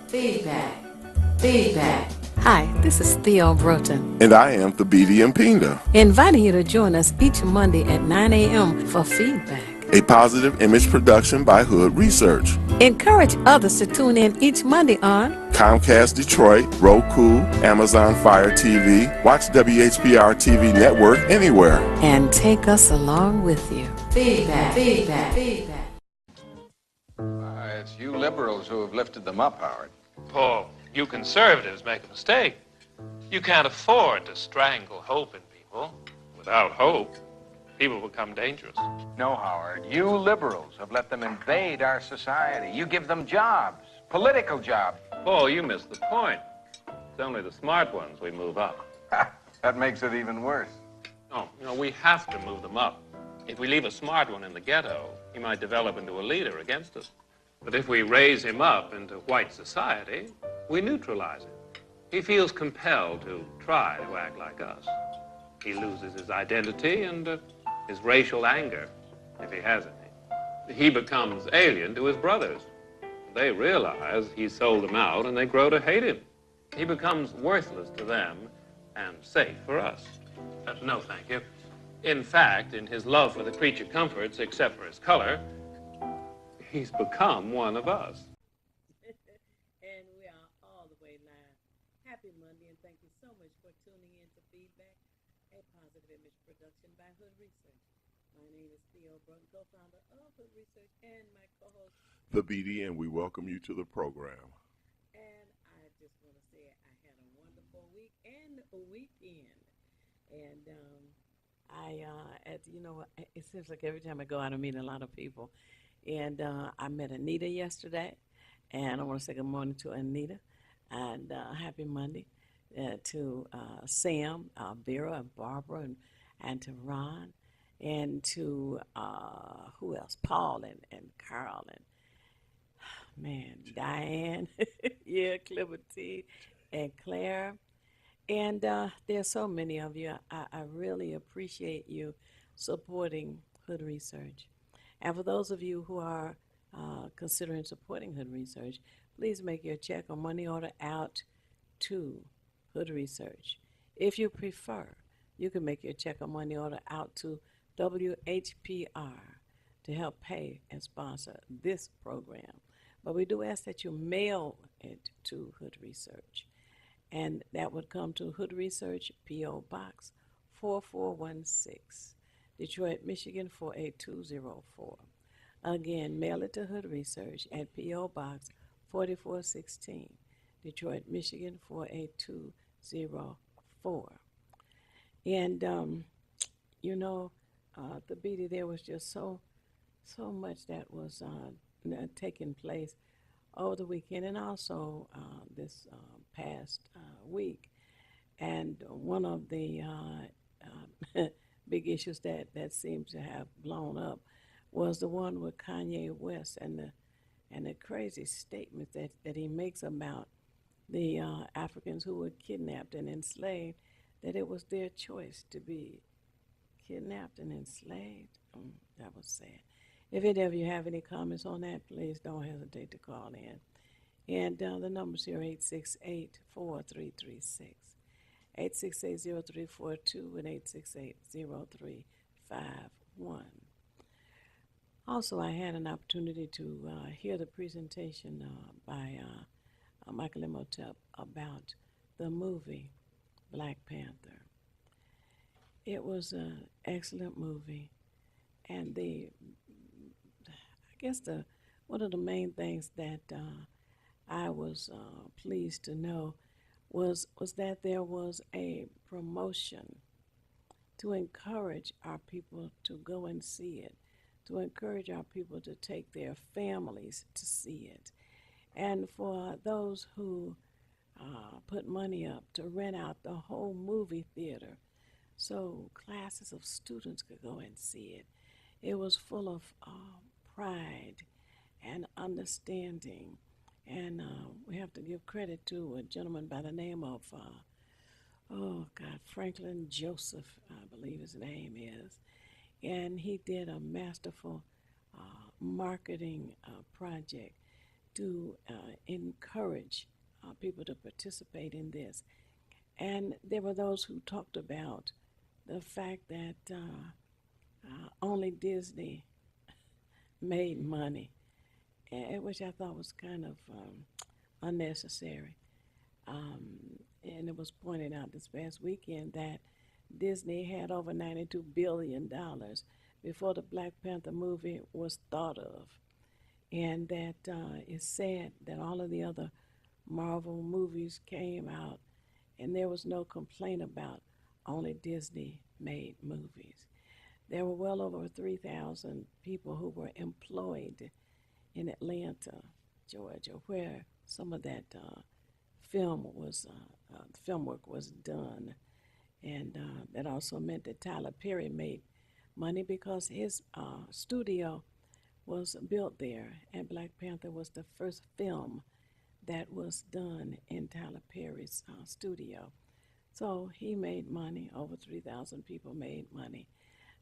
Feedback. Feedback. Hi, this is Theo Broughton. And I am Thabiti Mpinda. Inviting you to join us each Monday at 9 a.m. for Feedback, A positive image production by Hood Research. Encourage others to tune in each Monday on Comcast Detroit, Roku, Amazon Fire TV, watch WHPR TV Network anywhere. And take us along with you. Feedback, feedback, feedback. It's you liberals who have lifted them up, Howard. Paul, you conservatives make a mistake. You can't afford to strangle hope in people. Without hope, people become dangerous. No, Howard, you liberals have let them invade our society. You give them jobs, political jobs. Paul, you missed the point. It's only the smart ones we move up. That makes it even worse. No, we have to move them up. If we leave a smart one in the ghetto, he might develop into a leader against us. But if we raise him up into white society, we neutralize him. He feels compelled to try to act like us. He loses his identity and his racial anger, if he has any. He becomes alien to his brothers. They realize he sold them out, and they grow to hate him. He becomes worthless to them and safe for us. No, thank you. In fact, in his love for the creature comforts, except for his color, he's become one of us. And we are all the way live. Happy Monday, and thank you so much for tuning in to Feedback, a positive image production by Hood Research. My name is Theo Broughton, co-founder of Hood Research, and my co-host, Thabiti, and we welcome you to the program. And I just want to say I had a wonderful week and a weekend. And it seems like every time I go out, I meet a lot of people. And I met Anita yesterday, and I want to say good morning to Anita, and happy Monday to Sam, Vera, and Barbara, and to Ron, and to who else? Paul and Carl, and man, Diane, yeah, Liberty, and Claire. And there's so many of you. I really appreciate you supporting Hood Research. And for those of you who are considering supporting Hood Research, please make your check or money order out to Hood Research. If you prefer, you can make your check or money order out to WHPR to help pay and sponsor this program. But we do ask that you mail it to Hood Research. And that would come to Hood Research, P.O. Box 4416. Detroit, Michigan 48204. Again, mail it to Hood Research at P.O. Box 4416, Detroit, Michigan 48204. And, the BD, there was just so much that was taking place over the weekend and also this past week. And one of the big issues that seems to have blown up was the one with Kanye West and the crazy statements that he makes about the Africans who were kidnapped and enslaved, that it was their choice to be kidnapped and enslaved. That was sad. If any of you have any comments on that, please don't hesitate to call in. And the numbers here are 868-4336. 868-0342 and 868-0351. Also, I had an opportunity to hear the presentation by Michael Imhotep about the movie Black Panther. It was an excellent movie, and one of the main things that I was pleased to know was that there was a promotion to encourage our people to go and see it, to encourage our people to take their families to see it, and for those who put money up to rent out the whole movie theater so classes of students could go and see it. It was full of pride and understanding. And we have to give credit to a gentleman by the name of, Franklin Joseph, I believe his name is. And he did a masterful marketing project to encourage people to participate in this. And there were those who talked about the fact that only Disney made money, which I thought was kind of unnecessary. And it was pointed out this past weekend that Disney had over $92 billion before the Black Panther movie was thought of. And that it's sad that all of the other Marvel movies came out and there was no complaint about only Disney made movies. There were well over 3,000 people who were employed in Atlanta, Georgia, where some of that film work was done. And that also meant that Tyler Perry made money because his studio was built there, and Black Panther was the first film that was done in Tyler Perry's studio. So he made money. Over 3,000 people made money.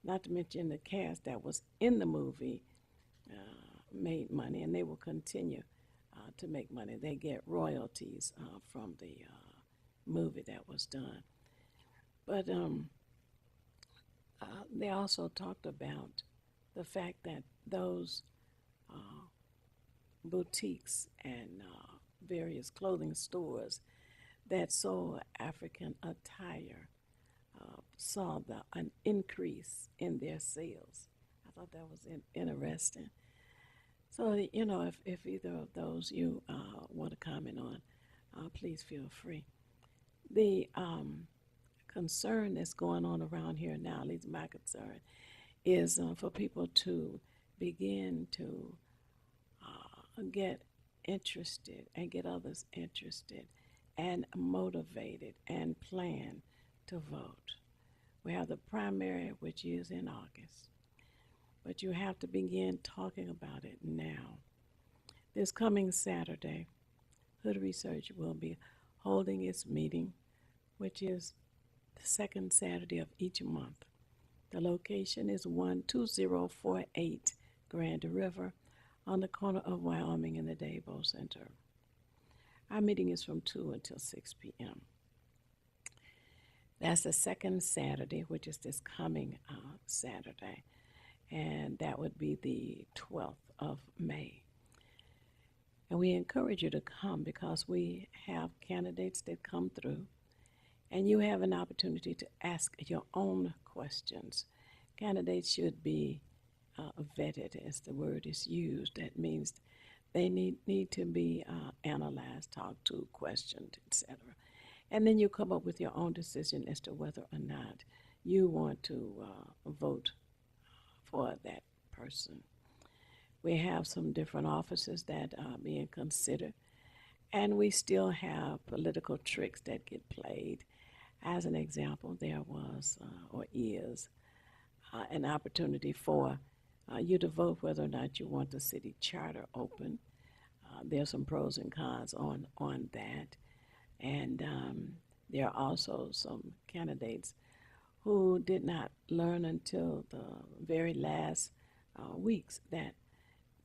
Not to mention the cast that was in the movie made money, and they will continue to make money. They get royalties from the movie that was done. But they also talked about the fact that those boutiques and various clothing stores that sold African attire saw an increase in their sales. I thought that was interesting. So, if either of those you want to comment on, please feel free. The concern that's going on around here now, at least my concern, is for people to begin to get interested and get others interested and motivated and plan to vote. We have the primary, which is in August, but you have to begin talking about it now. This coming Saturday, Hood Research will be holding its meeting, which is the second Saturday of each month. The location is 12048 Grand River on the corner of Wyoming and the Dabo Center. Our meeting is from 2 until 6 p.m. That's the second Saturday, which is this coming Saturday, and that would be the 12th of May. And we encourage you to come because we have candidates that come through, and you have an opportunity to ask your own questions. Candidates should be vetted, as the word is used. That means they need to be analyzed, talked to, questioned, etc. And then you come up with your own decision as to whether or not you want to vote for that person. We have some different offices that are being considered, and we still have political tricks that get played. As an example, there was or is an opportunity for you to vote whether or not you want the city charter open. There's some pros and cons on that. And there are also some candidates who did not learn until the very last weeks that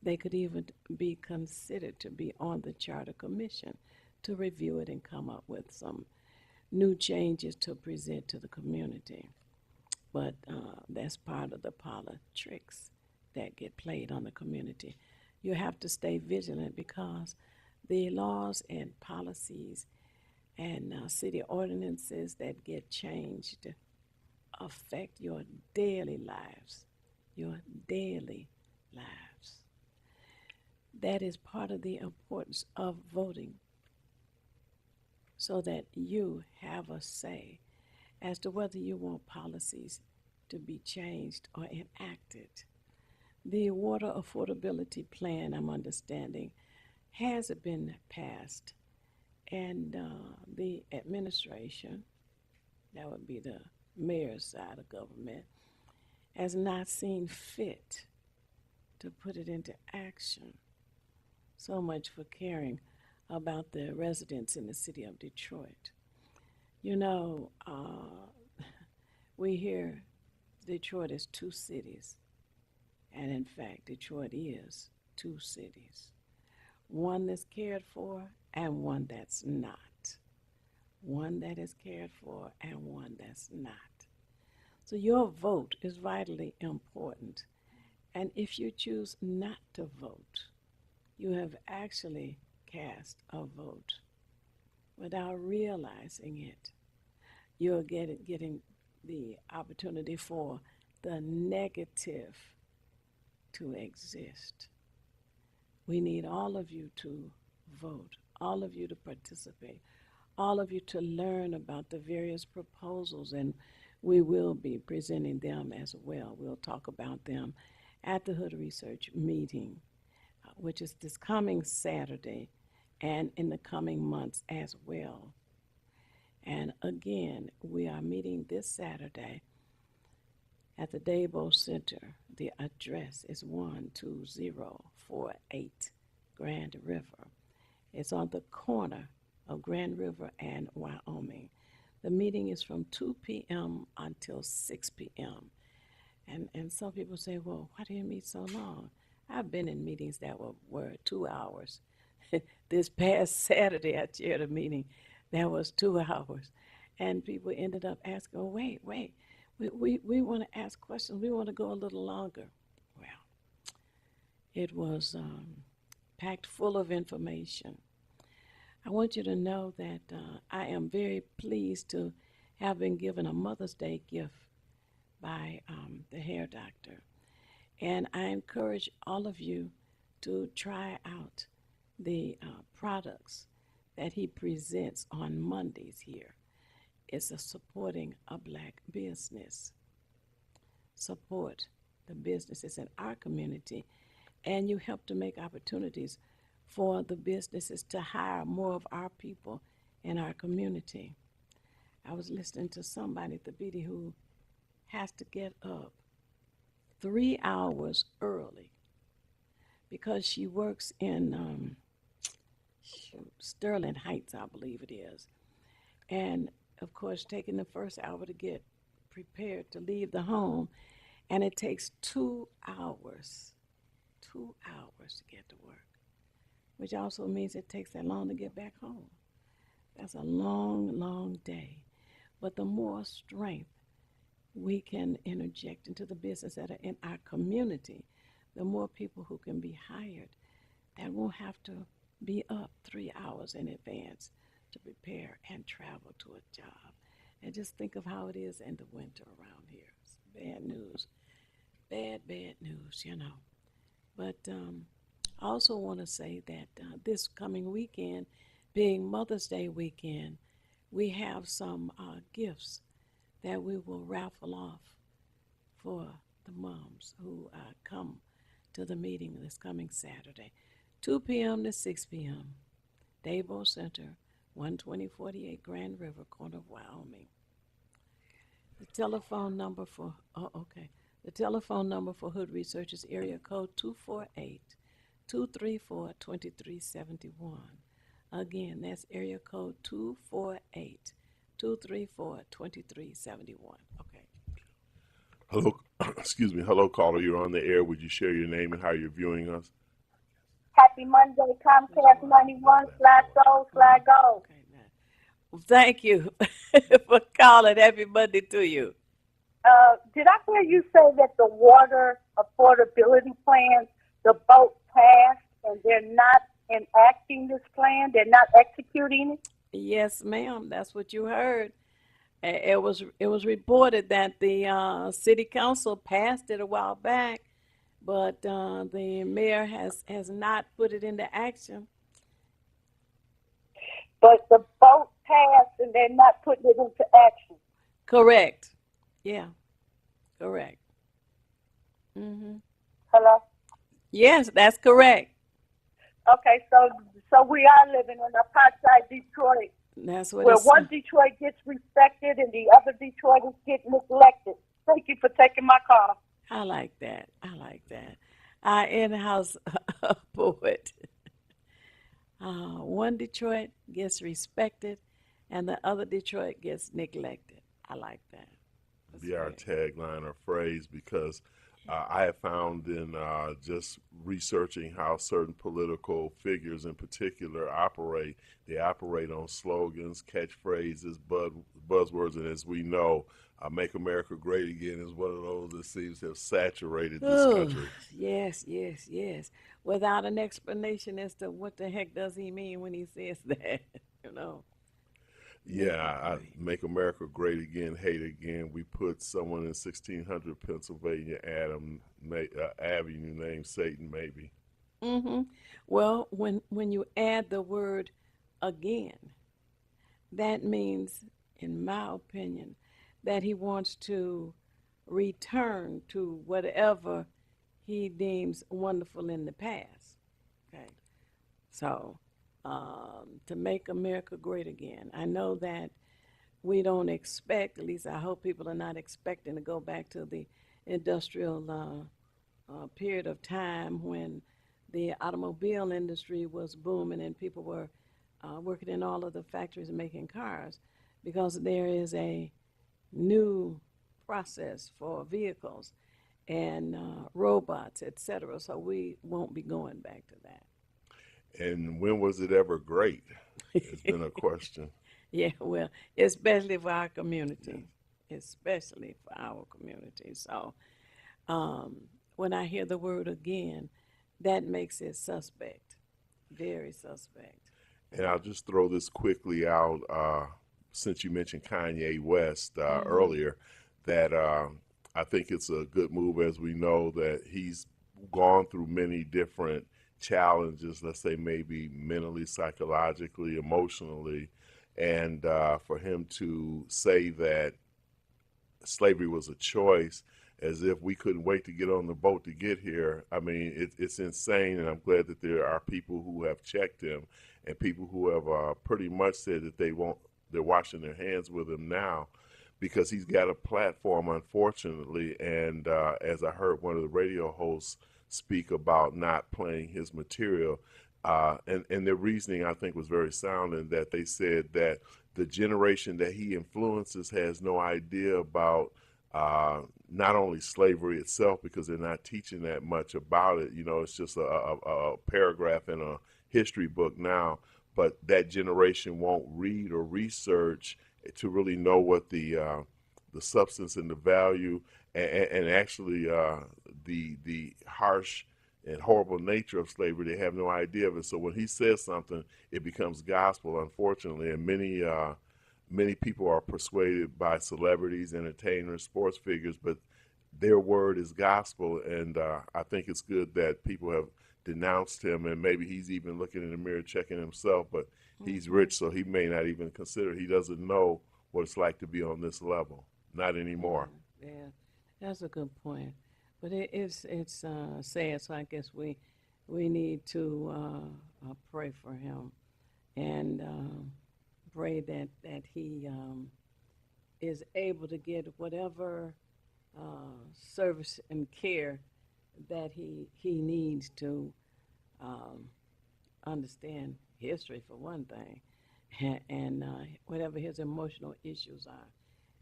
they could even be considered to be on the Charter Commission to review it and come up with some new changes to present to the community. But that's part of the politics that get played on the community. You have to stay vigilant because the laws and policies and city ordinances that get changed affect your daily lives, That is part of the importance of voting, so that you have a say as to whether you want policies to be changed or enacted. The water affordability plan, I'm understanding, has been passed, and the administration, that would be the mayor's side of government, has not seen fit to put it into action. So much for caring about the residents in the city of Detroit. You know, we hear Detroit is two cities, and in fact, Detroit is two cities. one that's cared for and one that's not. One that is cared for and one that's not. So your vote is vitally important. And if you choose not to vote, you have actually cast a vote without realizing it. You're getting the opportunity for the negative to exist. We need all of you to vote, all of you to participate, all of you to learn about the various proposals, and we will be presenting them as well. We'll talk about them at the Hood Research meeting, which is this coming Saturday and in the coming months as well. And again, we are meeting this Saturday at the Dabo Center. The address is 12048 Grand River. It's on the corner of Grand River and Wyoming. The meeting is from 2 p.m. until 6 p.m. And some people say, well, why do you meet so long? I've been in meetings that were 2 hours. This past Saturday, I chaired a meeting that was 2 hours. And people ended up asking, oh, wait, we want to ask questions. We want to go a little longer. Well, it was packed full of information. I want you to know that I am very pleased to have been given a Mother's Day gift by the hair doctor. And I encourage all of you to try out the products that he presents on Mondays here. It's a supporting a black business. Support the businesses in our community, and you help to make opportunities for the businesses to hire more of our people in our community. I was listening to somebody at the BD who has to get up 3 hours early because she works in Sterling Heights, I believe it is. And of course, taking the first hour to get prepared to leave the home, and it takes 2 hours to get to work, which also means it takes that long to get back home. That's a long, long day. But the more strength we can interject into the business that are in our community, the more people who can be hired that won't have to be up 3 hours in advance to prepare and travel to a job. And just think of how it is in the winter around here. It's bad news. Bad news, you know. But I also want to say that this coming weekend, being Mother's Day weekend, we have some gifts that we will raffle off for the moms who come to the meeting this coming Saturday, 2 p.m. to 6 p.m., Dabo Center, 12048 Grand River, corner of Wyoming. The telephone number for, the telephone number for Hood Research is area code 248-234-2371. Again, that's area code 248-234-2371. Okay. Hello, excuse me. Hello, caller. You're on the air. Would you share your name and how you're viewing us? Happy Monday, Comcast 91, slide go. Okay, now. Well, thank you for calling. Happy Monday to you. Did I hear you say that the water affordability plan, the vote passed, and they're not enacting this plan? They're not executing it? Yes, ma'am. That's what you heard. It was reported that the city council passed it a while back, but the mayor has not put it into action. But the vote passed, and they're not putting it into action. Correct. Yeah. Correct. Hello? Yes, that's correct. Okay, so we are living in apartheid Detroit, That's what where it's one Detroit gets respected and the other Detroiters get neglected. Thank you for taking my call. I like that. Our in-house poet. One Detroit gets respected and the other Detroit gets neglected. I like that. That's Be our great. tagline or phrase, because I have found in just researching how certain political figures in particular operate, they operate on slogans, catchphrases, buzzwords, and as we know, Make America Great Again is one of those that seems to have saturated this Oh, country. yes, yes, yes. Without an explanation as to what the heck does he mean when he says that, you know. Yeah, Make America Great Again, Hate Again. We put someone in 1600 Pennsylvania Avenue named Satan, maybe. Mm-hmm. Well, when you add the word again, that means, in my opinion, that he wants to return to whatever he deems wonderful in the past. Okay. So, to make America great again, I know that we don't expect, at least I hope people are not expecting to go back to the industrial period of time when the automobile industry was booming and people were working in all of the factories and making cars, because there is a new process for vehicles and robots, etc. So we won't be going back to that. And when was it ever great? It's been a question. Yeah, well, especially for our community, especially for our community. So when I hear the word again, that makes it suspect, very suspect. And I'll just throw this quickly out, since you mentioned Kanye West earlier, that I think it's a good move, as we know that he's gone through many different challenges, let's say maybe mentally, psychologically, emotionally, and for him to say that slavery was a choice, as if we couldn't wait to get on the boat to get here. I mean, it's insane, and I'm glad that there are people who have checked him and people who have pretty much said that they're washing their hands with him now, because he's got a platform, unfortunately. And as I heard one of the radio hosts speak about not playing his material, and their reasoning, I think, was very sound, in that they said that the generation that he influences has no idea about not only slavery itself, because they're not teaching that much about it. You know, it's just a paragraph in a history book now, but that generation won't read or research to really know what the substance and the value and actually the harsh and horrible nature of slavery. They have no idea of it. So when he says something, it becomes gospel, unfortunately, and many people are persuaded by celebrities, entertainers, sports figures, but their word is gospel. And I think it's good that people have denounced him, and maybe he's even looking in the mirror, checking himself, but he's rich, so he may not even consider, he doesn't know what it's like to be on this level. Not anymore. Yeah, that's a good point. But it's sad, so I guess we need to pray for him and pray that he is able to get whatever service and care that he needs to understand history, for one thing, and whatever his emotional issues are,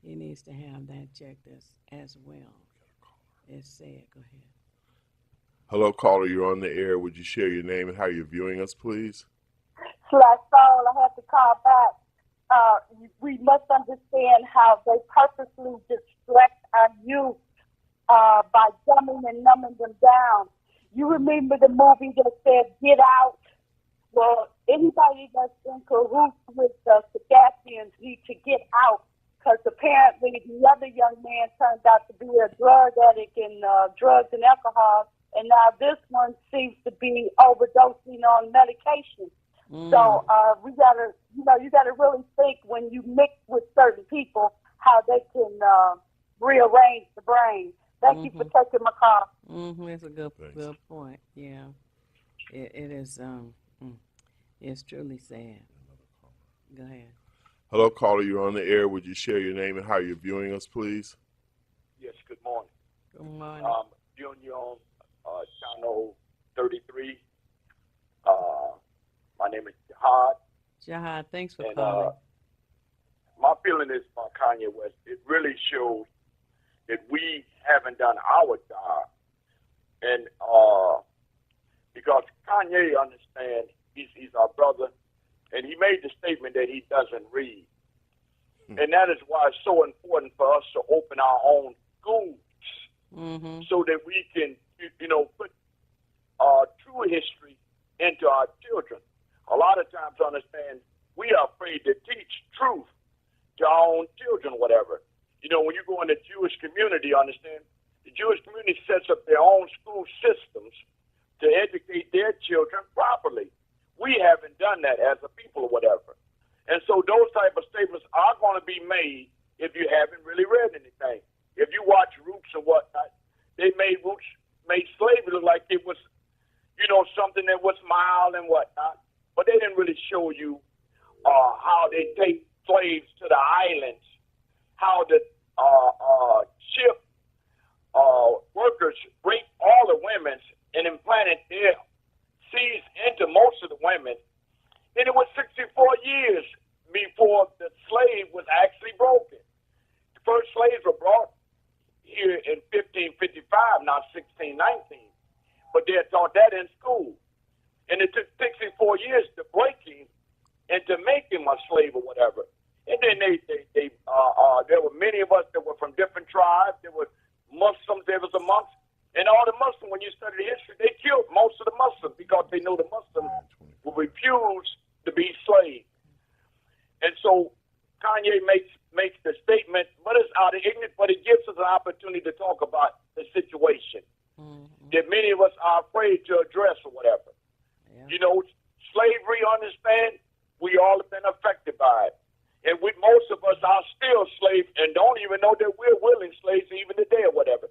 he needs to have that checked as well. It's sad. Go ahead. Hello, caller. You're on the air. Would you share your name and how you're viewing us, please? Slash Soul, I had to call back. We must understand how they purposely distract our youth by dumbing and numbing them down. You remember the movie that said Get Out? Well, anybody that's in cahoots with the Sagathians need to get out, because apparently the other young man turned out to be a drug addict and drugs and alcohol, and now this one seems to be overdosing on medication. So we gotta, you gotta really think when you mix with certain people how they can rearrange the brain. Thank you for taking my call. It's a good point. Yeah, it is. It's truly sad. Go ahead. Hello, caller. You're on the air. Would you share your name and how you're viewing us, please? Yes, good morning. Good morning. Viewing you on channel 33. My name is Jihad. Jihad, thanks for And calling. my feeling is about Kanye West, it really shows that we haven't done our job And because Kanye understands he's our brother, and he made the statement that he doesn't read. And that is why it's so important for us to open our own schools so that we can, put true history into our children. A lot of times, understand, we are afraid to teach truth to our own children, whatever. When you go in the Jewish community, understand, the Jewish community sets up their own school systems to educate their children properly. We haven't done that as a people or whatever. And so those type of statements are going to be made if you haven't really read anything. If you watch Roots and whatnot, they made slavery look like it was, something that was mild and whatnot. But they didn't really show you how they take slaves to the islands, how the ship workers raped all the women and implanted their seeds into most of the women. And it was 64 years before the slave was actually broken. The first slaves were brought here in 1555, not 1619. But they had taught that in school. And it took 64 years to break him and to make him a slave or whatever. And then there were many of us that were from different tribes. There were Muslims, there was a monks. And all the Muslims, when you study the history, they killed most of the Muslims because they know the Muslims will refuse to be slaves. And so Kanye makes the statement, but it's out of ignorance, but it gives us an opportunity to talk about the situation that many of us are afraid to address or whatever. Yeah. Slavery, understand, we all have been affected by it. And most of us are still slaves and don't even know that we're willing slaves even today or whatever.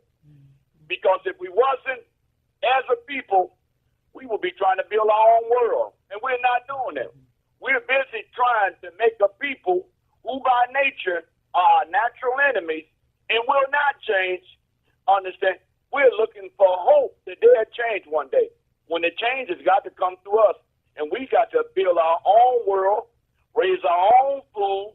Because if we wasn't, as a people, we would be trying to build our own world. And we're not doing it. We're busy trying to make a people who by nature are natural enemies and will not change. Understand? We're looking for hope that they'll change one day. When the change has got to come through us, and we got to build our own world, raise our own food,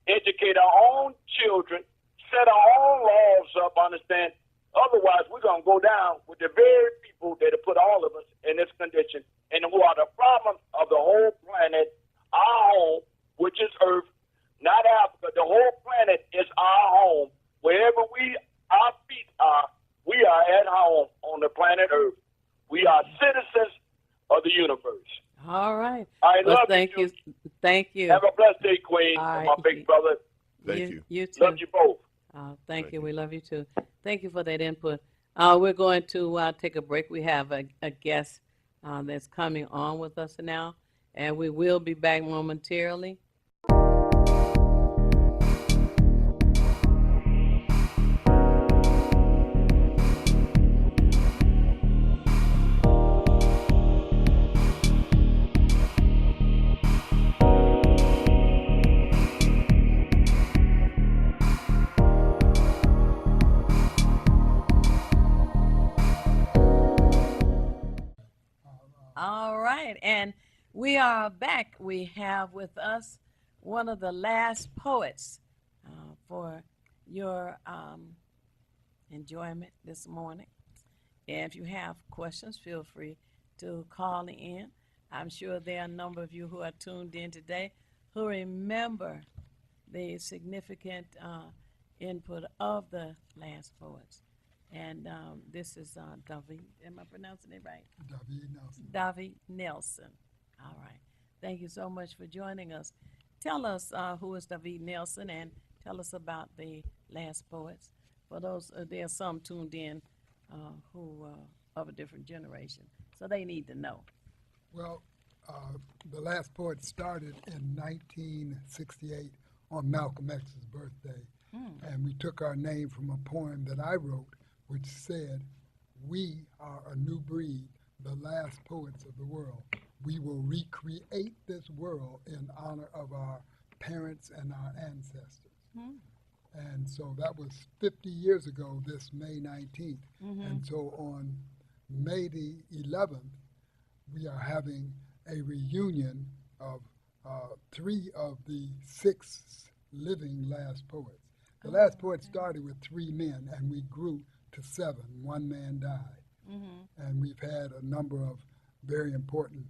educate our own children, set our own laws up, understand? Otherwise, we're going to go down with the very people that have put all of us in this condition and who are the problem of the whole planet, our home, which is Earth, not Africa. The whole planet is our home. Wherever our feet are, we are at home on the planet Earth. We are citizens of the universe. All right. I well, love thank you. Thank you. Have a blessed day, Queen. All right. My big brother. Thank you. You too. Love you both. Thank you. We love you too. Thank you for that input. We're going to take a break. We have a guest that's coming on with us now, and we will be back momentarily. All right, and we are back. We have with us one of the last poets for your enjoyment this morning. And if you have questions, feel free to call in. I'm sure there are a number of you who are tuned in today who remember the significant input of the last poets. And this is David. Am I pronouncing it right? David Nelson. David Nelson. All right. Thank you so much for joining us. Tell us who is David Nelson and tell us about the last poets. For those, there are some tuned in who of a different generation, so they need to know. Well, the last poet started in 1968 on Malcolm X's birthday, and we took our name from a poem that I wrote, which said, "We are a new breed, the last poets of the world. We will recreate this world in honor of our parents and our ancestors." And so that was 50 years ago, this May 19th. And so on May the 11th, we are having a reunion of 3 of the 6 living last poets. The last poet started with 3 men, and we grew to 7. 1 man died. And we've had a number of very important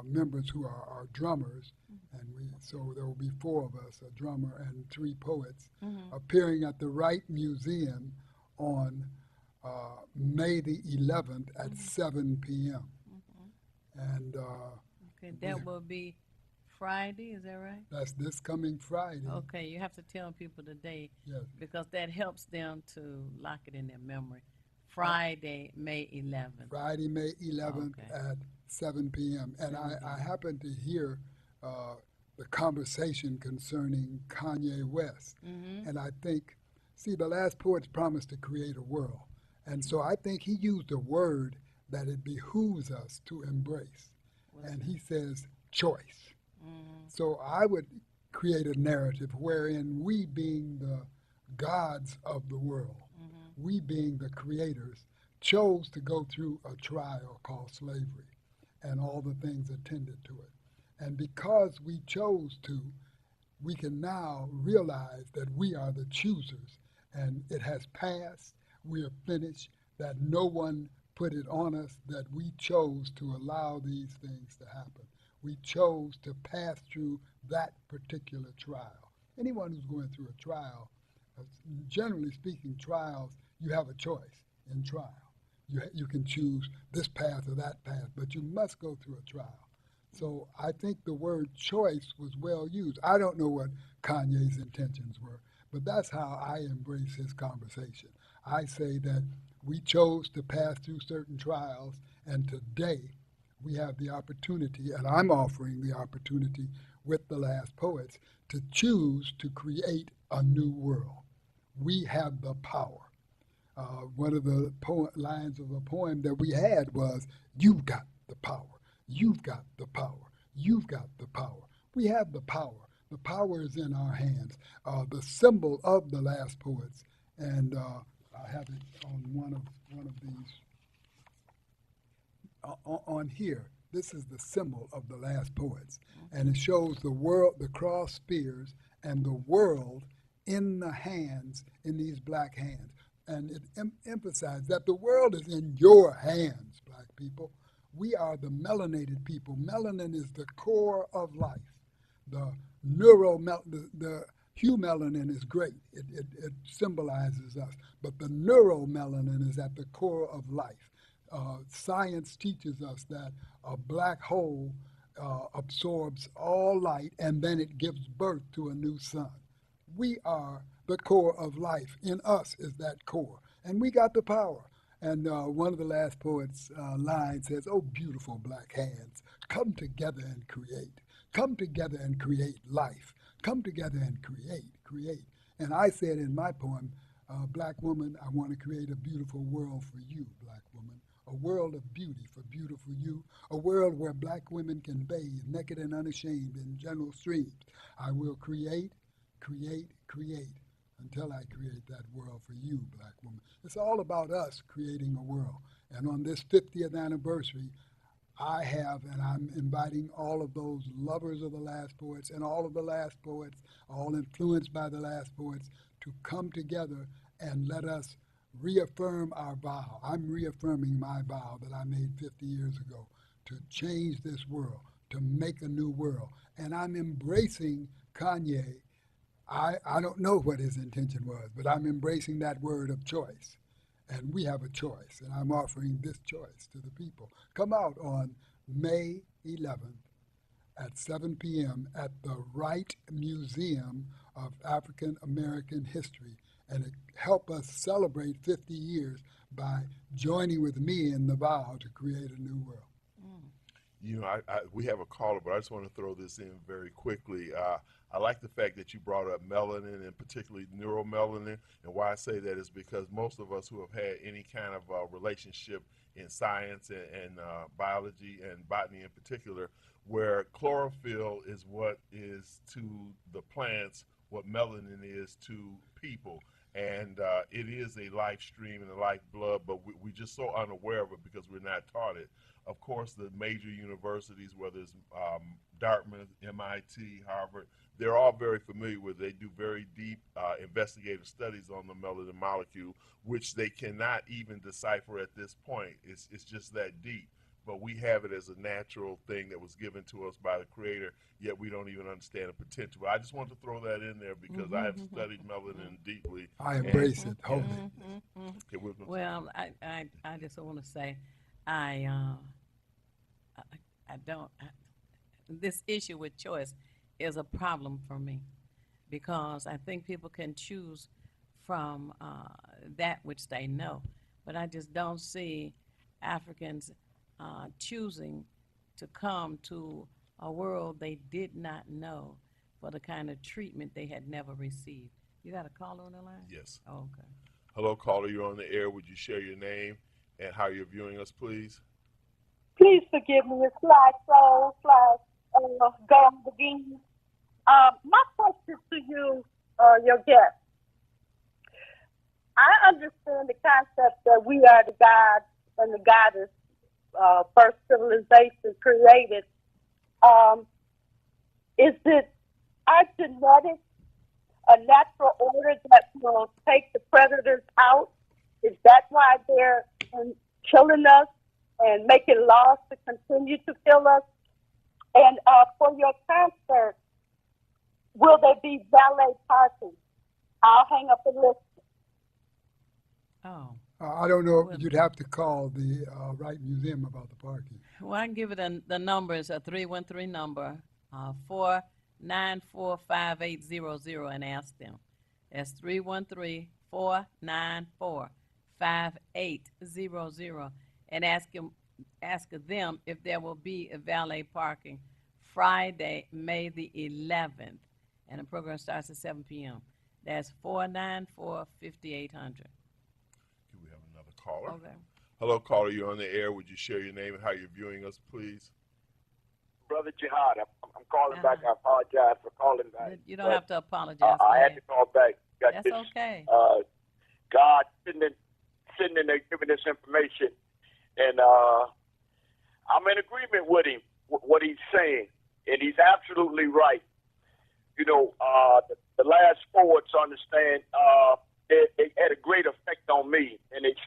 members who are our drummers, and so there will be 4 of us, a drummer and 3 poets, appearing at the Wright Museum on May the 11th at 7 p.m. And Okay, that will be Friday, is that right? that's this coming Friday. Okay, you have to tell people the day Yes. because that helps them to lock it in their memory. Friday, May 11th. Friday, May 11th Okay. at 7 p.m. And I happened to hear the conversation concerning Kanye West. And I think, see, the last poets promised to create a world. And so I think he used a word that it behooves us to embrace. And he says choice. So I would create a narrative wherein we, being the gods of the world, we being the creators, chose to go through a trial called slavery and all the things attended to it. And because we chose to, we can now realize that we are the choosers and it has passed, we are finished, that no one put it on us, that we chose to allow these things to happen. We chose to pass through that particular trial. Anyone who's going through a trial, generally speaking, trials, you have a choice in trial. You can choose this path or that path, but you must go through a trial. So I think the word choice was well used. I don't know what Kanye's intentions were, but that's how I embrace his conversation. I say that we chose to pass through certain trials, and today we have the opportunity, and I'm offering the opportunity with the last poets, to choose to create a new world. We have the power. One of the lines of a poem that we had was, "You've got the power. You've got the power. You've got the power." We have the power. The power is in our hands. The symbol of the last poets, and I have it on one of these. On here, this is the symbol of the last poets, and it shows the world, the cross spears, and the world in the hands, in these black hands. And it emphasizes that the world is in your hands, black people. We are the melanated people. Melanin is the core of life. The hue-melanin is great. It symbolizes us. But the neuromelanin is at the core of life. Science teaches us that a black hole absorbs all light and then it gives birth to a new sun. We are the core of life. In us is that core. And we got the power. And one of the last poets' lines says, "Oh, beautiful black hands, come together and create. Come together and create life. Come together and create." And I said in my poem, "Black woman, I want to create a beautiful world for you, black woman. A world of beauty for beautiful you. A world where black women can bathe naked and unashamed in gentle streams. I will create, create, create until I create that world for you, black woman." It's all about us creating a world. And on this 50th anniversary, I have, and I'm inviting all of those lovers of the last poets and all of the last poets, all influenced by the last poets, to come together and let us reaffirm our vow. I'm reaffirming my vow that I made 50 years ago to change this world, to make a new world. And I'm embracing Kanye. I don't know what his intention was, but I'm embracing that word of choice. And we have a choice, and I'm offering this choice to the people. Come out on May 11th at 7 p.m. at the Wright Museum of African American History, and help us celebrate 50 years by joining with me in the vow to create a new world. You know, we have a caller, but I just want to throw this in very quickly. I like the fact that you brought up melanin and particularly neuromelanin. And why I say that is because most of us who have had any kind of relationship in science and biology and botany in particular, where chlorophyll is what is to the plants what melanin is to people. And it is a life stream and a lifeblood, but we're just so unaware of it because we're not taught it. Of course, the major universities, whether it's Dartmouth, MIT, Harvard, they're all very familiar with it. They do very deep investigative studies on the melanin molecule, which they cannot even decipher at this point. It's just that deep. But we have it as a natural thing that was given to us by the Creator, yet we don't even understand the potential. But I just want to throw that in there because I have studied melanin deeply. I embrace it wholly. Okay, we're gonna- Well, I just want to say, I don't. This issue with choice is a problem for me because I think people can choose from that which they know, but I just don't see Africans choosing to come to a world they did not know for the kind of treatment they had never received. You got a caller on the line? Yes. Oh, okay. Hello, caller. You're on the air. Would you share your name and how you're viewing us, please? Please forgive me. It's Gone Begin. My question to you, your guest. I understand the concept that we are the God and the goddess first civilization created. Is it our genetics, a natural order that will take the predators out? Is that why they're killing us and making laws to continue to kill us? And for your concert, will there be valet parking? I'll hang up and listen. Oh. I don't know. You'd have to call the Wright Museum about the parking. Well, I can give it the number. It's a 313 number, 494-5800, and ask them. That's 313-494-5800, and ask them if there will be a valet parking Friday, May the 11th, and the program starts at 7 p.m. That's 494-5800. We have another caller. Okay. Hello, caller. You're on the air. Would you share your name and how you're viewing us, please? Brother Jihad, I'm calling back. I apologize for calling back. You don't have to apologize. I had to call back. Got That's this, okay. God sending giving this information, and I'm in agreement with him, what he's saying, and he's absolutely right. You know, the last poets understand they had a great effect on me, and it's,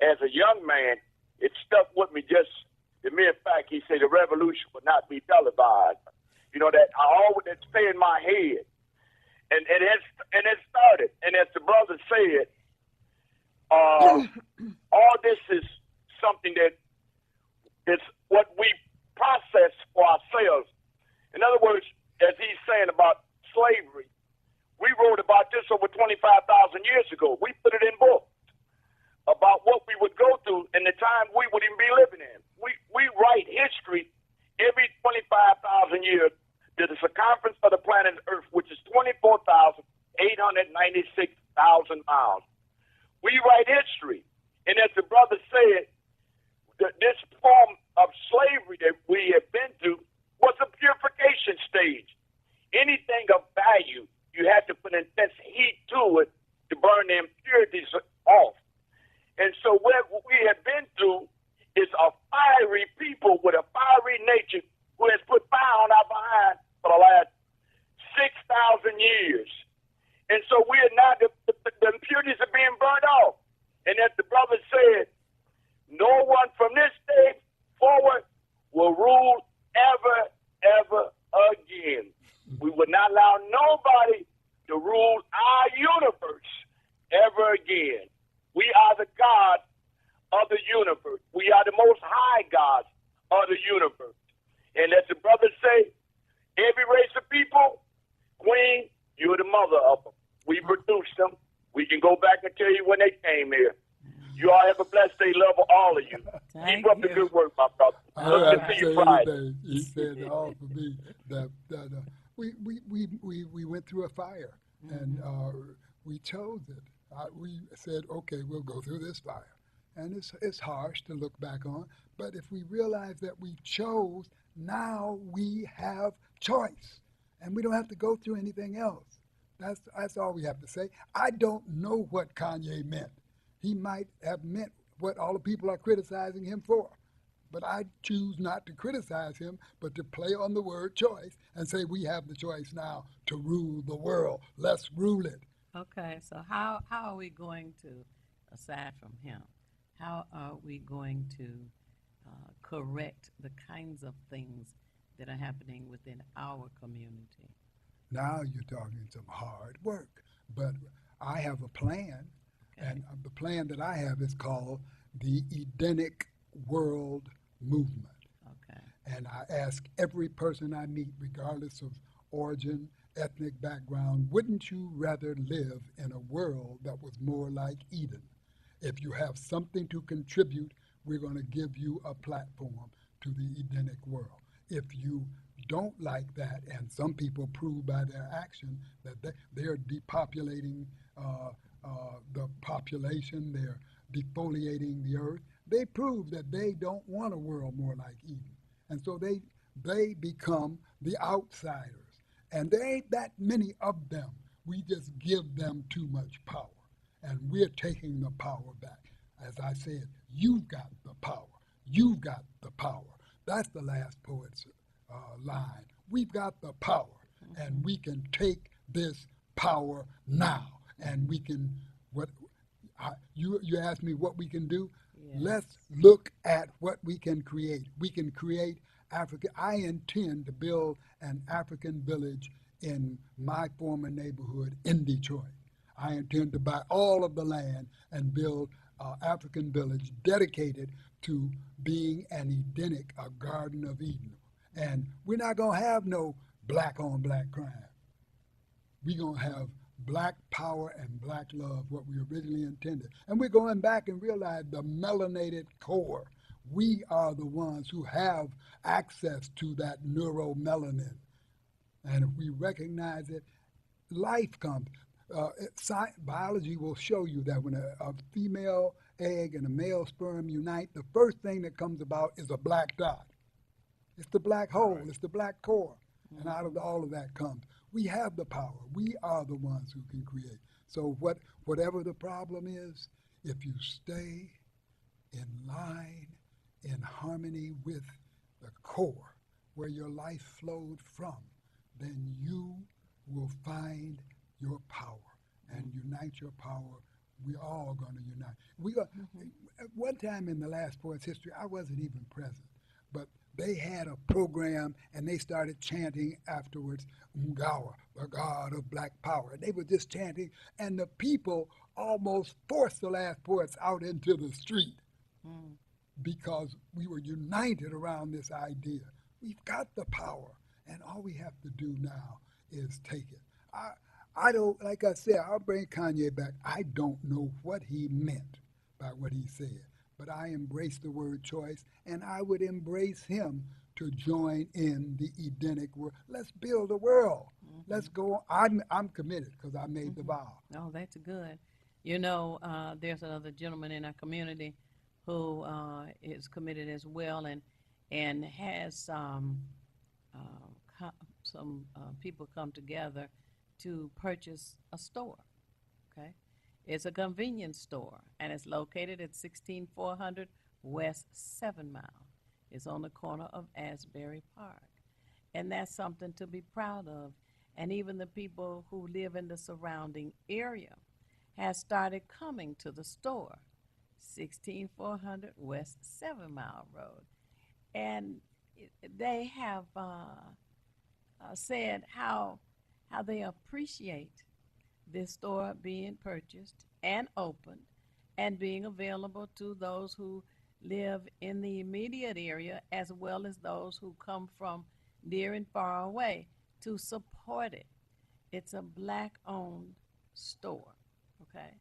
as a young man, it stuck with me. Just the mere fact he said the revolution would not be televised. You know, that I always that stay in my head, and it started. And as the brother said, all this is something that is what we process for ourselves. In other words, as he's saying about slavery, we wrote about this over 25,000 years ago. We put it in books about what we would go through in the time we would even be living in. We write history every 25,000 years to the circumference of the planet Earth, which is 24,896,000 miles. We write history. And as the brother said, this form of slavery that we have been through was a purification stage. Anything of value, you had to put intense heat to it to burn the impurities off. And so what we have been through is a fiery people with a fiery nature who has put fire on our behind for the last 6,000 years. And so we are now, the impurities are being burned off. And as the brother said, no one from this day forward will rule ever again. We will not allow nobody to rule our universe ever again. We are the God of the universe. We are the most high God of the universe. And as the brothers say, every race of people, Queen, you're the mother of them. We produced them. We can go back and tell you when they came here. You all have a blessed day. Love all of you. Keep up the good work, my brother. I don't Look have to to see say you Friday. anything. He said all for me that we went through a fire and we chose it. We said, okay, we'll go through this fire. And it's harsh to look back on, but if we realize that we chose, now we have choice. And we don't have to go through anything else. That's all we have to say. I don't know what Kanye meant. He might have meant what all the people are criticizing him for. But I choose not to criticize him, but to play on the word choice and say we have the choice now to rule the world. Let's rule it. Okay, so how are we going to, aside from him, how are we going to correct the kinds of things that are happening within our community? Now you're talking some hard work. But I have a plan, Okay. and the plan that I have is called the Edenic World Movement. Okay. And I ask every person I meet, regardless of origin, ethnic background, wouldn't you rather live in a world that was more like Eden? If you have something to contribute, we're going to give you a platform to the Edenic world. If you don't like that, and some people prove by their action that they're depopulating the population, they're defoliating the earth, they prove that they don't want a world more like Eden. And so they become the outsiders. And there ain't that many of them. We just give them too much power. And we're taking the power back. As I said, you've got the power. You've got the power. That's the last poet's line. We've got the power, and we can take this power now. And we can, you asked me what we can do? Yes. Let's look at what we can create. We can create Africa. I intend to build an African village in my former neighborhood in Detroit. I intend to buy all of the land and build an African village dedicated to being an Edenic, a Garden of Eden. And we're not going to have no black on black crime. We're going to have black power and black love, what we originally intended. And we're going back and realize the melanated core. We are the ones who have access to that neuromelanin. And if we recognize it, life comes. Biology will show you that when a female egg and a male sperm unite, the first thing that comes about is a black dot. It's the black hole, it's the black core. And out of all of that comes. We have the power. We are the ones who can create. So whatever the problem is, if you stay in line, in harmony with the core, where your life flowed from, then you will find your power and unite your power. We're all going to unite. At one time in the last Poets History, I wasn't even present, but they had a program and they started chanting afterwards, Ungawa, the God of Black Power. And they were just chanting, and the people almost forced the last poets out into the street because we were united around this idea. We've got the power, and all we have to do now is take it. I don't, like I said, I'll bring Kanye back. I don't know what he meant by what he said, but I embrace the word choice, and I would embrace him to join in the Edenic world. Let's build a world. Let's go. I'm committed because I made the vow. Oh, that's good. You know, there's another gentleman in our community who is committed as well, and has some people come together to purchase a store. Okay, it's a convenience store, and it's located at 16400 West 7 Mile. It's on the corner of Asbury Park, and that's something to be proud of. And even the people who live in the surrounding area has started coming to the store, 16400 West 7 Mile Road. And they have said how they appreciate this store being purchased and opened and being available to those who live in the immediate area as well as those who come from near and far away to support it. It's a black-owned store, okay?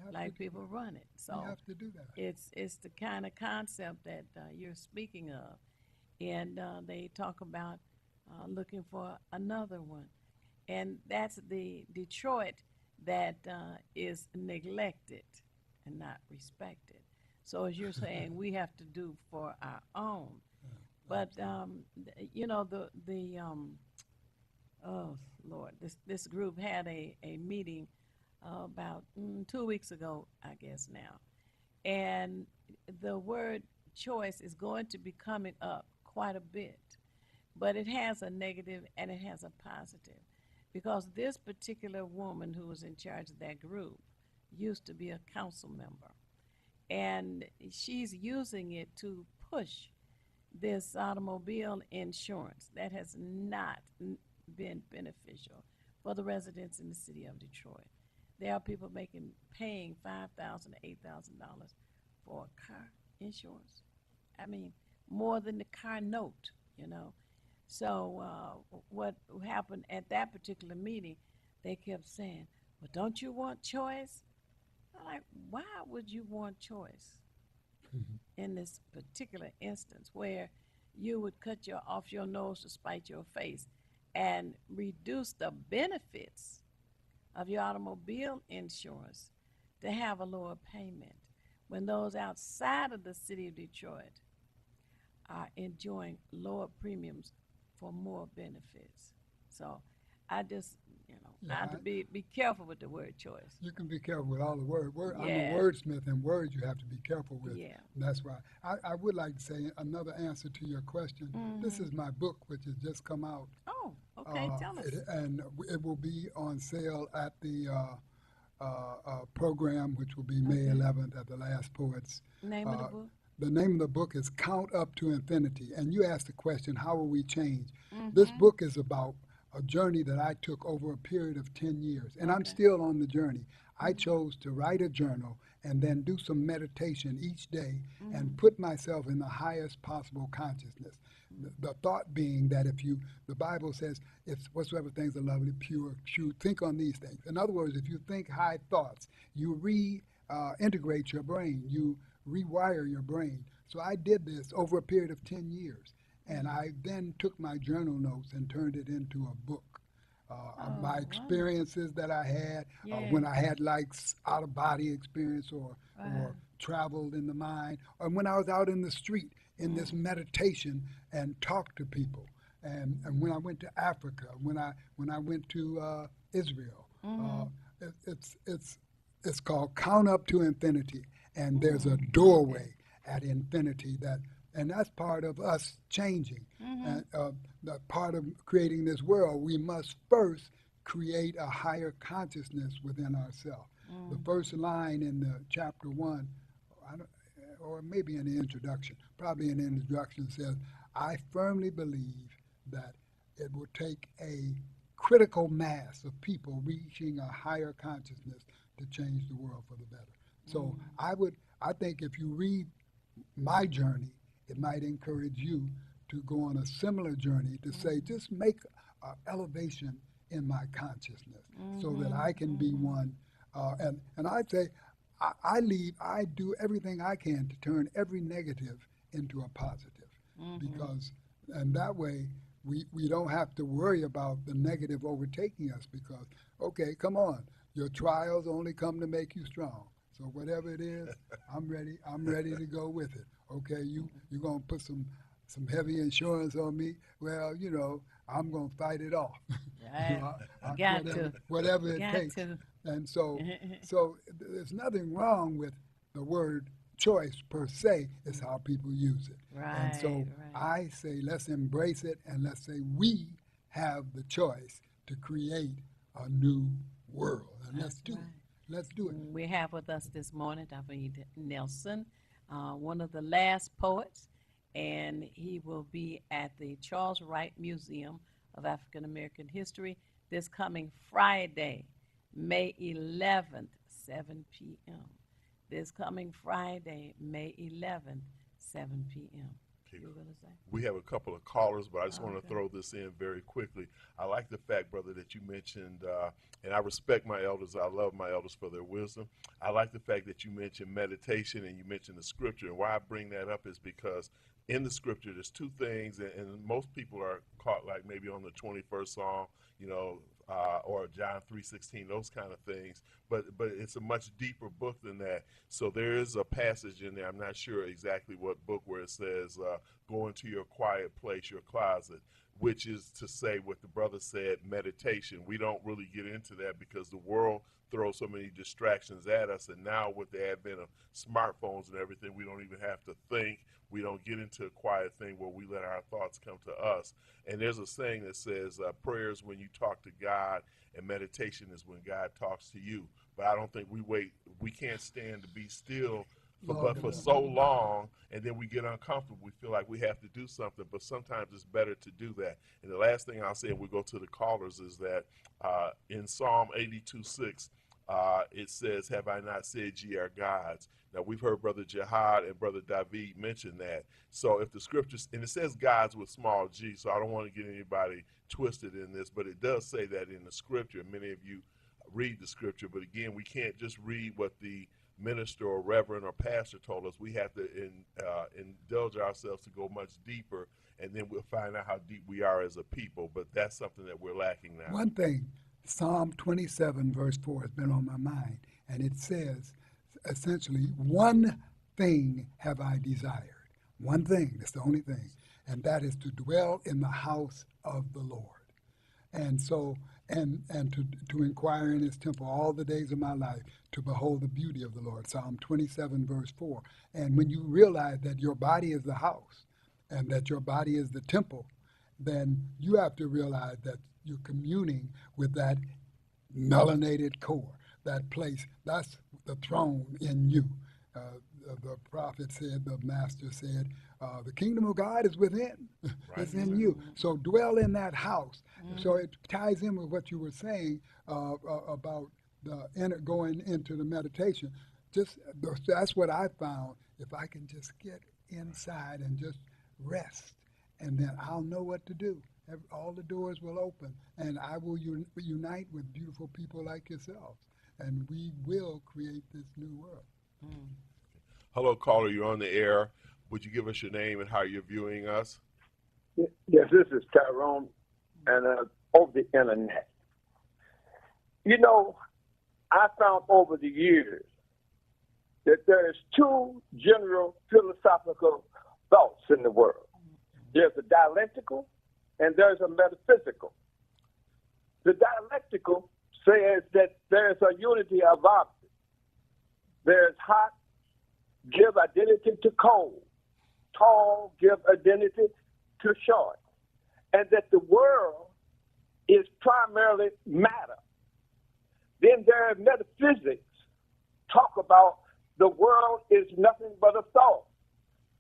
Black people run it. So we have to do that. It's the kind of concept that you're speaking of. And they talk about looking for another one. And that's the Detroit that is neglected and not respected. So as you're saying, we have to do for our own. But you know, the Oh Lord, this group had a meeting about 2 weeks ago, I guess now, and the word choice is going to be coming up quite a bit, but it has a negative and it has a positive, because this particular woman who was in charge of that group used to be a council member, and she's using it to push this automobile insurance that has not been beneficial for the residents in the city of Detroit. There are people paying $5,000 to $8,000 for a car insurance. I mean, more than the car note, you know. So what happened at that particular meeting, they kept saying, well, don't you want choice? I'm like, why would you want choice in this particular instance where you would cut off your nose to spite your face and reduce the benefits of your automobile insurance to have a lower payment when those outside of the city of Detroit are enjoying lower premiums for more benefits? So I just, I have to be careful with the word choice. You can be careful with all the words. I'm a Yeah. wordsmith, and words you have to be careful with. Yeah. And that's why I would like to say another answer to your question. This is my book, which has just come out. Oh, okay, tell us. And it will be on sale at the program, which will be May 11th at the Last Poets. Name of the book? The name of the book is Count Up to Infinity. And you asked the question, how will we change? This book is about a journey that I took over a period of 10 years. And I'm still on the journey. I chose to write a journal and then do some meditation each day and put myself in the highest possible consciousness. The thought being that the Bible says, it's whatsoever things are lovely, pure, true, think on these things. In other words, if you think high thoughts, you reintegrate your brain, you rewire your brain. So I did this over a period of 10 years. And I then took my journal notes and turned it into a book. My experiences that I had when I had out of body experience or traveled in the mind, or when I was out in the street in this meditation and talked to people, and when I went to Africa, when I went to Israel, it's called Count Up to Infinity, and there's a doorway at infinity and that's part of us changing. And the part of creating this world, we must first create a higher consciousness within ourselves. The first line in the chapter 1, or maybe in the introduction, probably in the introduction says, I firmly believe that it will take a critical mass of people reaching a higher consciousness to change the world for the better. So I think if you read my journey, it might encourage you to go on a similar journey to say, just make an elevation in my consciousness so that I can be one. And I'd say, I do everything I can to turn every negative into a positive, and that way we don't have to worry about the negative overtaking us, because, okay, come on, your trials only come to make you strong. So whatever it is, I'm ready to go with it. Okay, you're gonna put some heavy insurance on me. Well, I'm gonna fight it off. Whatever it takes. And so there's nothing wrong with the word choice per se. It's how people use it. And so I say, let's embrace it, and let's say we have the choice to create a new world. And let's do it. Let's do it. We have with us this morning Dr. Nelson, one of the last poets, and he will be at the Charles Wright Museum of African American History this coming Friday, May 11th, 7 p.m. This coming Friday, May 11th, 7 p.m. You were gonna say? We have a couple of callers, but I just want to throw this in very quickly. I like the fact, brother, that you mentioned, and I respect my elders. I love my elders for their wisdom. I like the fact that you mentioned meditation and you mentioned the scripture. And why I bring that up is because in the scripture, there's two things, and most people are caught like maybe on the 21st Psalm, or John 3:16, those kind of things. But it's a much deeper book than that. So there is a passage in there, I'm not sure exactly what book, where it says, go into your quiet place, your closet, which is to say what the brother said, meditation. We don't really get into that because the world throws so many distractions at us, and now with the advent of smartphones and everything, we don't even have to think. We don't get into a quiet thing where we let our thoughts come to us. And there's a saying that says prayers when you talk to God, and meditation is when God talks to you. But I don't think we can't stand to be still for so long, and then we get uncomfortable. We feel like we have to do something, but sometimes it's better to do that. And the last thing I'll say, and we go to the callers, is that in Psalm 82:6, it says, "Have I not said ye are gods?" Now, we've heard Brother Jihad and Brother David mention that. So if the scriptures, and it says gods with small g, so I don't want to get anybody twisted in this, but it does say that in the scripture. Many of you read the scripture, but again, we can't just read what the minister or reverend or pastor told us. We have to indulge ourselves to go much deeper, and then we'll find out how deep we are as a people. But that's something that we're lacking now. One thing, Psalm 27, verse 4 has been on my mind, and it says, essentially, one thing have I desired. One thing, that's the only thing, and that is to dwell in the house of the Lord. And so, and to inquire in his temple all the days of my life, to behold the beauty of the Lord. Psalm 27, verse 4. And when you realize that your body is the house and that your body is the temple, then you have to realize that you're communing with that melanated core, that place, that's the throne in you. The prophet said, the master said, the kingdom of God is within. It's in you. So dwell in that house. So it ties in with what you were saying about going into the meditation. That's what I found. If I can just get inside and just rest, and then I'll know what to do. All the doors will open, and I will unite with beautiful people like yourselves, and we will create this new world. Hello, caller. You're on the air. Would you give us your name and how you're viewing us? Yes, this is Tyrone, and over the internet. You know, I found over the years that there's two general philosophical thoughts in the world. There's a dialectical and there's a metaphysical. The dialectical says that there's a unity of opposites. There's hot, give identity to cold. Tall, give identity to short. And that the world is primarily matter. Then there is metaphysics. Talk about the world is nothing but a thought.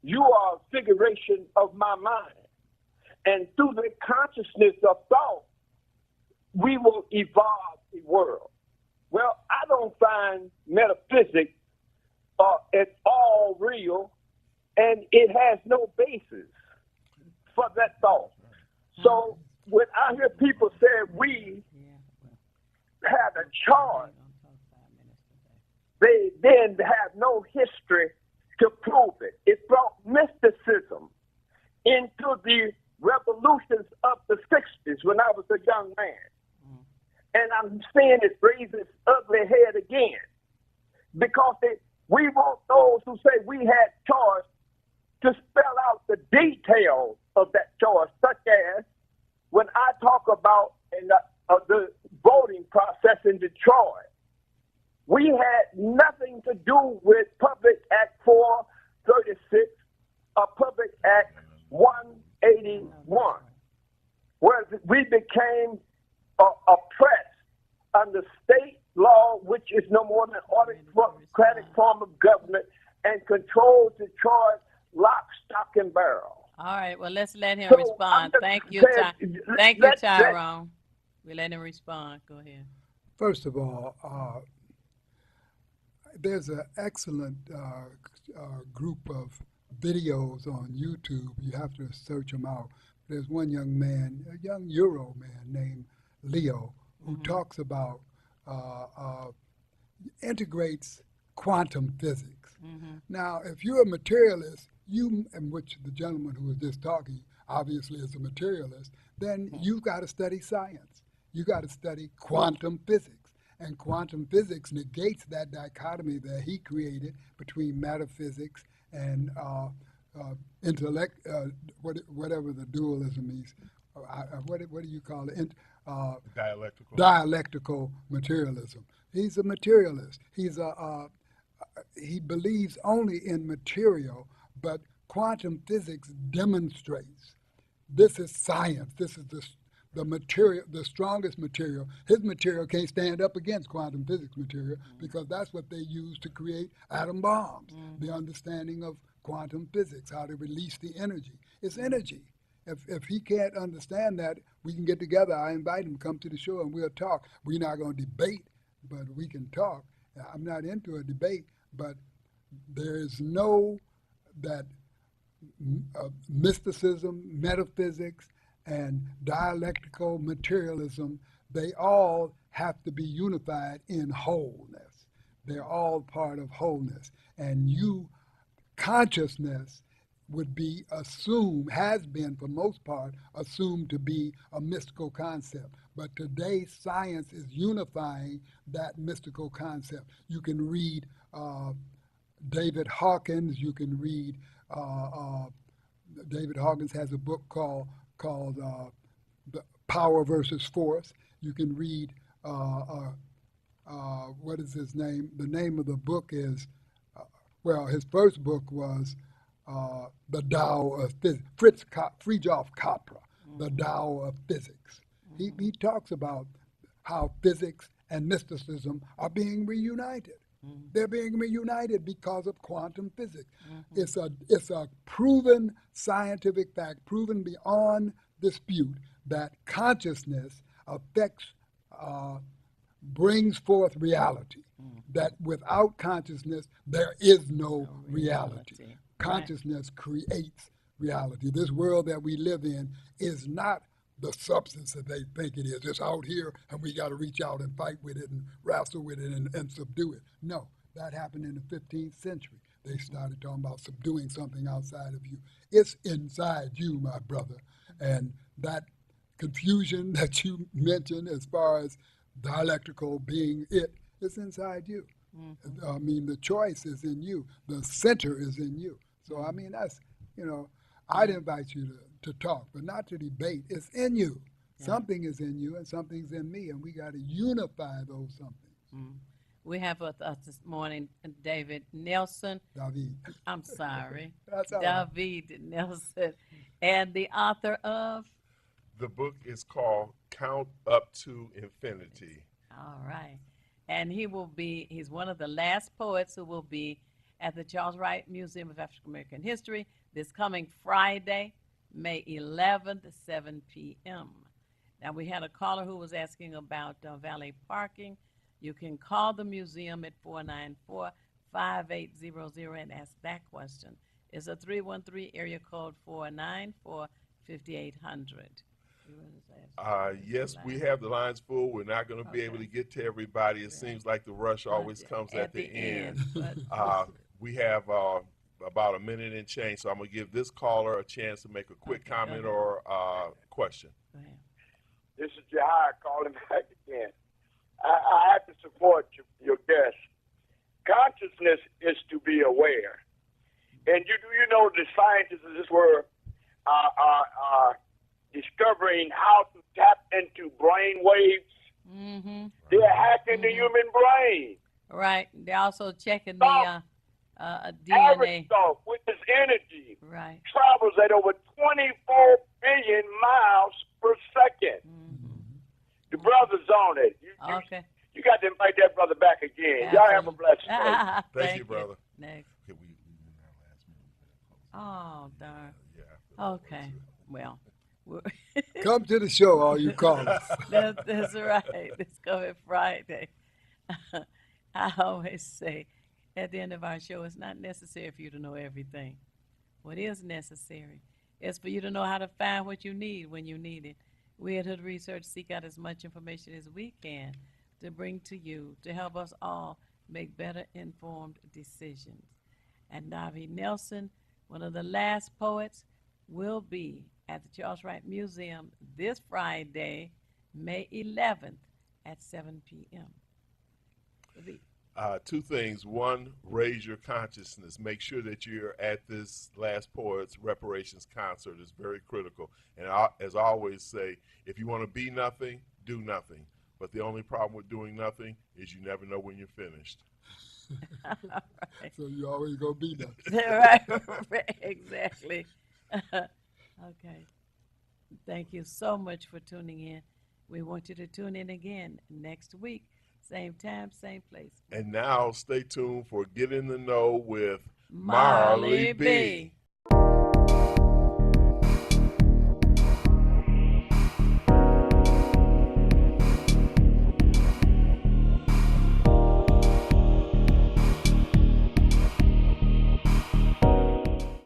You are a figuration of my mind. And through the consciousness of thought, we will evolve the world. Well, I don't find metaphysics at all real, and it has no basis for that thought. So when I hear people say we have a charge, they then have no history to prove it. It brought mysticism into the revolutions of the 60s when I was a young man. And I'm seeing it raise its ugly head again because we want those who say we had choice to spell out the details of that choice, such as when I talk about the voting process in Detroit, we had nothing to do with Public Act 436 or Public Act 181, where we became oppressed under state law, which is no more than an autocratic form of government and controls Detroit lock, stock, and barrel. All right, well, let's let him So, respond. Thank you, Tyrone. We let him respond. Go ahead. First of all, there's an excellent group of videos on YouTube. You have to search them out. There's one young man, a young Euro man named Leo, who talks about, integrates quantum physics. Now, if you're a materialist, and which the gentleman who was just talking obviously is a materialist, then you've got to study science. You got to study quantum physics. And quantum physics negates that dichotomy that he created between metaphysics and intellect, whatever the dualism is. what do you call it? Dialectical. Dialectical materialism. He's a materialist. He believes only in material, but quantum physics demonstrates this is science. This is the material, the strongest material. His material can't stand up against quantum physics material because that's what they use to create atom bombs. The understanding of quantum physics, how to release the energy. It's energy. If he can't understand that, we can get together. I invite him to come to the show and we'll talk. We're not going to debate, but we can talk. I'm not into a debate, but there is that mysticism, metaphysics, and dialectical materialism, they all have to be unified in wholeness. They're all part of wholeness. And consciousness would be has been for most part, assumed to be a mystical concept. But today, science is unifying that mystical concept. You can read David Hawkins, you can read, David Hawkins has a book called The Power versus Force. You can read, what is his name? The name of the book is, his first book was The Tao of Physics, Fritjof Capra, The Tao of Physics. He talks about how physics and mysticism are being reunited. They're being reunited because of quantum physics. It's a proven scientific fact, proven beyond dispute, that consciousness brings forth reality. That without consciousness, there is no reality. Consciousness creates reality. This world that we live in is not the substance that they think it is. It's out here, and we got to reach out and fight with it and wrestle with it and subdue it. No, that happened in the 15th century. They started talking about subduing something outside of you. It's inside you, my brother. And that confusion that you mentioned as far as dialectical being it's inside you. I mean, the choice is in you. The center is in you. So, I mean, that's, I'd invite you to talk, but not to debate. It's in you. Yeah. Something is in you and something's in me, and we got to unify those somethings. We have with us this morning David Nelson. David. I'm sorry. That's all right. David Nelson. And the author of? The book is called Count Up to Infinity. All right. And he's one of the last poets who will be at the Charles Wright Museum of African American History this coming Friday, May 11th at 7 p.m. Now, we had a caller who was asking about valet parking. You can call the museum at 494-5800 and ask that question. It's a 313 area code 494-5800. Yes, we have the lines full. We're not going to be able to get to everybody. It seems like the rush always comes at the end. We have about a minute and change, so I'm going to give this caller a chance to make a quick comment or question. Go ahead. This is Jahir calling back again. I have to support your guest. Consciousness is to be aware. And you know the scientists of this world are discovering how to tap into brain waves. Mm-hmm. They're hacking the human brain. Right. They're also checking the DNA. Average thought, which is energy, right, travels at over 24 billion miles per second. Mm-hmm. The brother's on it. Okay. You got to invite that brother back again. Absolutely. Y'all have a blessed day. Thank you, brother. Next. Okay, we our last minute. Oh, darn. Yeah. Okay. Well. Come to the show, all you callers. That's right. It's coming Friday. I always say at the end of our show, it's not necessary for you to know everything. What is necessary is for you to know how to find what you need when you need it. We at Hood Research seek out as much information as we can to bring to you to help us all make better informed decisions. And David Nelson, one of the last poets, will be at the Charles Wright Museum this Friday, May 11th at 7 p.m. Two things. One, raise your consciousness. Make sure that you're at this Last Poets Reparations concert. It's very critical. And as I always say, if you want to be nothing, do nothing. But the only problem with doing nothing is you never know when you're finished. Right. So you always gonna be there. Right, exactly. Okay. Thank you so much for tuning in. We want you to tune in again next week, same time, same place. And now stay tuned for Get in the Know with Marley Marley B. B.